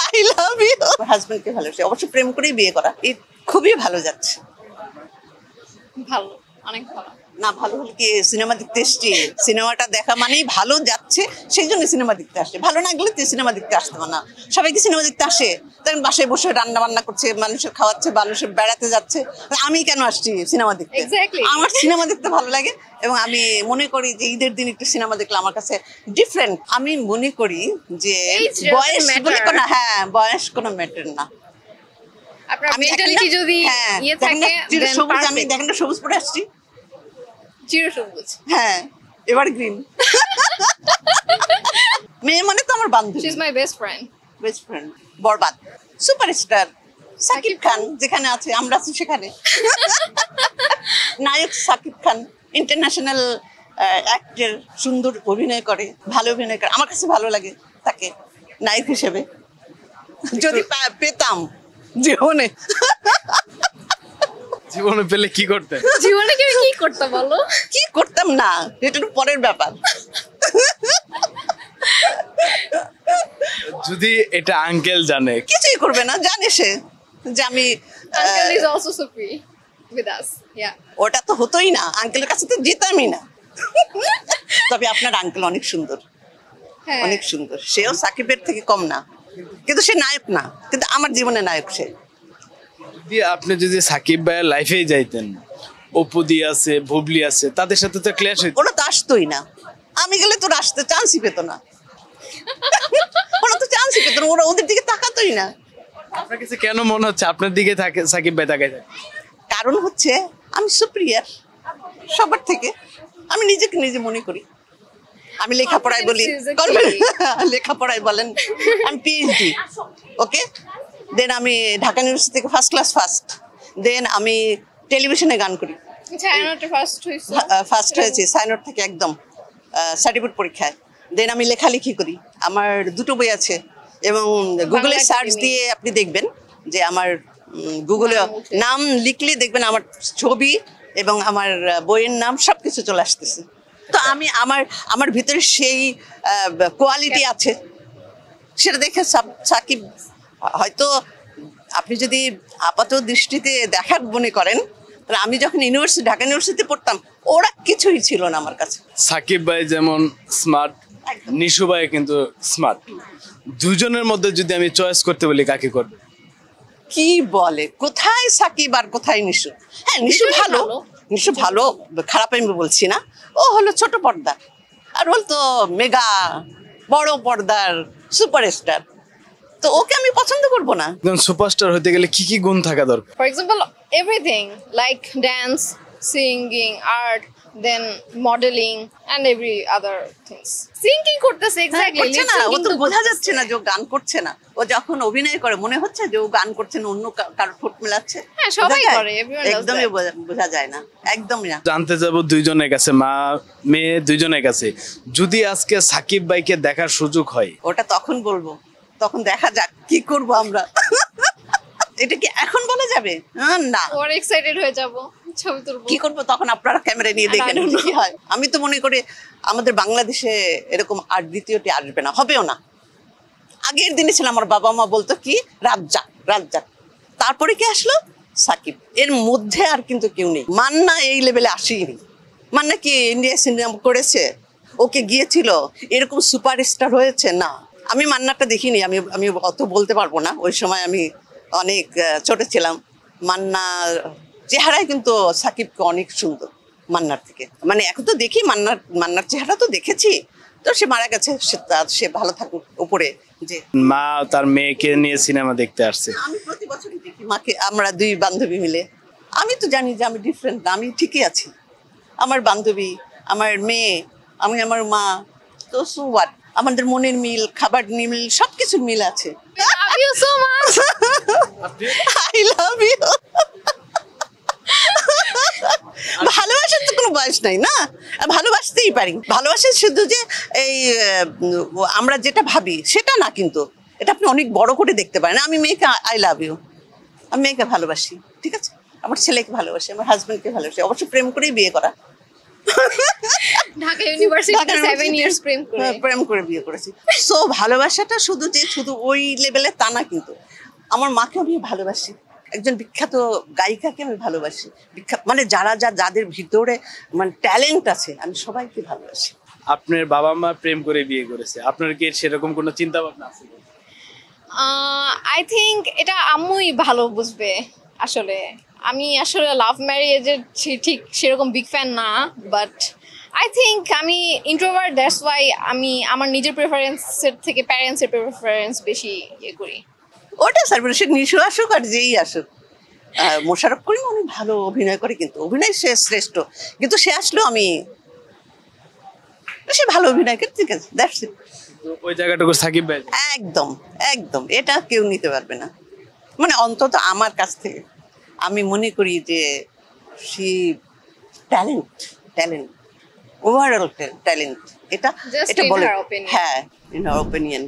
I love you. হাজবেন্ডকে ভালোবাসি, অবশ্য প্রেম করেই বিয়ে করা। এই খুবই ভালো যাচ্ছে। ভালো, অনেক ভালো। না ভালো হলে কি সিনেমা দেখতে এসছি? সিনেমাটা দেখা মানেই ভালো যাচ্ছে, সেই জন্য সিনেমা দেখতে আসছে। ভালো না গেলে সিনেমা দেখতে আসতে না। সবাই কি সিনেমা দেখতে আসে? তখন বাসায় বসে রান্না বান্না করছে, মানুষের খাওয়াচ্ছে, মানুষের বেড়াতে যাচ্ছে। আমি কেন আসছি সিনেমা দেখতে? Exactly. আমার সিনেমা দেখতে ভালো লাগে এবং আমি মনে করি যে ঈদের দিন একটু সিনেমা দেখলে আমার কাছে ডিফারেন্ট। আমি মনে করি যে Age doesn't বয়স বলে matter. কোনো, হ্যাঁ বয়স কোনো ম্যাটার না। আপনার আমি মেন্টালিটি যদি ইয়ে থাকে দেন সবুজ, আমি দেখেন না সবুজ পরে আসছি। চির সবুজ। হ্যাঁ এবার গ্রিন। মেয়ে মানে তো আমার বান্ধবী, she is my best friend. Best friend. Borbaad superstar Shakib Khan যেখানে আছে আমরা আছি সেখানে। নায়ক সাকিব খান ইন্টারন্যাশনাল অ্যাক্টর, সুন্দর অভিনয় করে, ভালো অভিনয় করে। আমার কাছে ভালো লাগে তাকে নায়ক হিসেবে। যদি পেতাম জীবনে। জীবনে পেলে কি করতে? জীবনে কি কি করতে বলো? কি করতাম না, এটা একটু পরের ব্যাপার। যদি এটা আঙ্কেল জানে, কিছুই করবে না, জানে সে যে আমি uncle is also so free with us. Yeah, ওটা তো হতোই না, আঙ্কেলের কাছে তো যেতামই না। তবে আপনার আঙ্কেল অনেক সুন্দর, হ্যাঁ অনেক সুন্দর। সেও সাকিবের থেকে কম না, কিন্তু সে নায়ক না, কিন্তু আমার জীবনে নায়ক সে। আপনি যদি সাকিব ভাইয়ের লাইফেই যাইতেন, অপু দি আছে, বুবলি আছে, তাদের সাথে তো ক্ল্যাশ হইতো। ওরা তো আসতোই না, আমি গেলে তোর আসতে চান্সই পেতো না। ওরা তো চান্সই পেতো না, ওরা ওদের দিকে তাকাতোই না। আপনার কাছে কেন মনে হচ্ছে আপনার দিকে থাকে সাকিব ভাই তাকাই থাকে? কারণ হচ্ছে আমি সুপ্রিয়ার সবার থেকে, আমি নিজেকে নিজে মনে করি। আমি লেখাপড়ায় বলি, লেখাপড়ায় বলেন আমি পিএইচডি, ওকে। দেন আমি ঢাকা ইউনিভার্সিটি থেকে ফার্স্ট ক্লাস ফার্স্ট। দেন আমি টেলিভিশনে গান করি, চায়নাটা ফার্স্ট হইছে। ফার্স্ট হয়েছি সাইনট থেকে একদম সার্টিফিকেট পরীক্ষায়। দেন আমি লেখালেখি করি, আমার দুটো বই আছে এবং গুগলে বাংলা সার্চ একাডেমি। দিয়ে আপনি দেখবেন যে আমার গুগলে নাম উঠে। নাম লিখলে দেখবেন আমার ছবি এবং আমার বইয়ের নাম সব কিছু চলে আসতেছে। তো আমি আমার আমার ভিতরে সেই কোয়ালিটি আছে, সেটা দেখে সাকিব হয়তো আপনি যদি আপাত দৃষ্টিতে দেখার মনে করেন, তাহলে আমি যখন ঢাকা ইউনিভার্সিটিতে পড়তাম ওরা কিছুই ছিল না আমার কাছে। সাকিব ভাই যেমন স্মার্ট, একদম। নিশু ভাই কিন্তু স্মার্ট। দুজনের মধ্যে যদি আমি চয়েস করতে বলি, কাকে করবে? কি বলে, কোথায় সাকিব আর কোথায় নিশু? হ্যাঁ নিশু দুজনেই ভালো, ভালো। নিশু ভালো, খারাপ আমি বলছি না। ও হলো ছোট পর্দা, আর ওর তো মেগা বড় পর্দার সুপারস্টার। তো ওকে আমি পছন্দ করব না? একজন সুপারস্টার হতে গেলে কি কি গুণ থাকা দরকার? For example, everything like dance, singing, art, then modeling and every other things. Singing করতেছে exactly. করছে না, ও তো কিন্তু বোঝা যাচ্ছে না যে ও গান করছে না। ও যখন অভিনয় করে মনে হচ্ছে যে ও গান করছে না, অন্য কারো ঠোঁট মেলাচ্ছে। হ্যাঁ, সবাই বোঝা যায়? করে, everyone does একদমই that. বোঝা যায় না, একদমই না। জানতে যাব দুইজনের কাছে, মা মেয়ে দুইজনের কাছে, যদি আজকে সাকিব ভাইকে দেখার সুযোগ হয়। ওটা তখন বলবো, তখন দেখা যাক কি করব আমরা। এটা কি এখন বলা যাবে? না। ওর এক্সাইটেড হয়ে যাব, ছবি তুলবো। কি করবো তখন আপনারা ক্যামেরা নিয়ে দেখেন I don't know. কি হয়। আমি তো মনে করি আমাদের বাংলাদেশে এরকম আর দ্বিতীয়টি আসবে না, হবেও না। আগের দিনে ছিল আমার বাবা মা বলতো কি রাজ্জাক রাজ্জাক, তারপরে কি আসলো সাকিব, এর মধ্যে আর কিন্তু কেউ নেই। মান্না এই লেভেলে আসেনি। মান্না কি ইন্ডিয়া সিনেমা করেছে? ওকে গিয়েছিল এরকম সুপারস্টার হয়েছে না। আমি মান্নাটা দেখিনি, আমি আমি অত বলতে পারবো না। ওই সময় আমি অনেক ছোট ছিলাম। মান্নার চেহারায় কিন্তু সাকিবকে অনেক সুন্দর মান্নার থেকে। মানে এখন তো দেখি মান্নার চেহারা তো দেখেছি। তো সে মারা গেছে, সে ভালো থাকুক উপরে। যে মা তার মেয়েকে নিয়ে সিনেমা দেখতে আসছে, আমি প্রতি বছরই দেখি মাকে, আমরা দুই বান্ধবী মিলে। আমি তো জানি যে আমি ডিফারেন্ট না, আমি ঠিকই আছি। আমার বান্ধবী, আমার মেয়ে, আমি, আমার মা, তো সো হোয়াট? আমাদের মনের মিল, খাবার মিল, সবকিছুর মিল আছে। Love you so much. I love you. ভালোবাসার তো কোনো বয়স নাই না, ভালোবাসতেই পারি। ভালোবাসা শুধু যে এই আমরা যেটা ভাবি সেটা না, কিন্তু এটা আপনি অনেক বড় করে দেখতে পারেন। আমি মেয়েকে আই লাভ ইউ, আমি মেয়েকে ভালোবাসি, ঠিক আছে। আমার ছেলেকে ভালোবাসি, আমার হাজবেন্ডকে ভালোবাসি, অবশ্য প্রেম করেই বিয়ে করা। Dhaka university Dhaka 7 university- years প্রেম করে প্রেম করে বিয়ে করেছি। সো ভালোবাসাটা শুধু ওই লেভেলে তা না, কিন্তু আমার মাকে আমি ভালোবাসি, একজন বিখ্যাত গায়িকাকে আমি ভালোবাসি, বিখ্যাত মানে যাদের ভিতরে মানে ট্যালেন্ট আছে, আমি সবাইকে ভালোবাসি। আপনার বাবা মা প্রেম করে বিয়ে করেছে, আপনার কি সেরকম কোনো চিন্তা ভাবনা আছে? আই থিঙ্ক এটা আম্মুই ভালো বুঝবে। আসলে আমি আসলে লাভ ম্যারেজের ঠিক সেরকম বিগ ফ্যান না, বাট আই থিঙ্ক আমি ইন্ট্রোভার্ট, দ্যাটস ওয়াই আমি আমার নিজের প্রেফারেন্সের থেকে প্যারেন্টসের প্রেফারেন্স বেশি ইয়ে করি। ওটা স্যার, সে নিশু আসুক আর যেই আসুক, মোশাররফ করিম অনেক ভালো অভিনয় করে, কিন্তু অভিনয় সে শ্রেষ্ঠ, কিন্তু সে আসলেও সে ভালো অভিনয় করে, ঠিক আছে, দ্যাটস ইট। তো ওই জায়গাটুকু সাকিব ভাই। একদম একদম এটা কেউ নিতে পারবে না, মানে অন্তত আমার কাছ থেকে আমি মনে করি যে সে ট্যালেন্ট ওভারঅল ট্যালেন্ট, এটা Just এটা in বলে, her opinion. হ্যাঁ, ইন হার ওপিনিয়ন।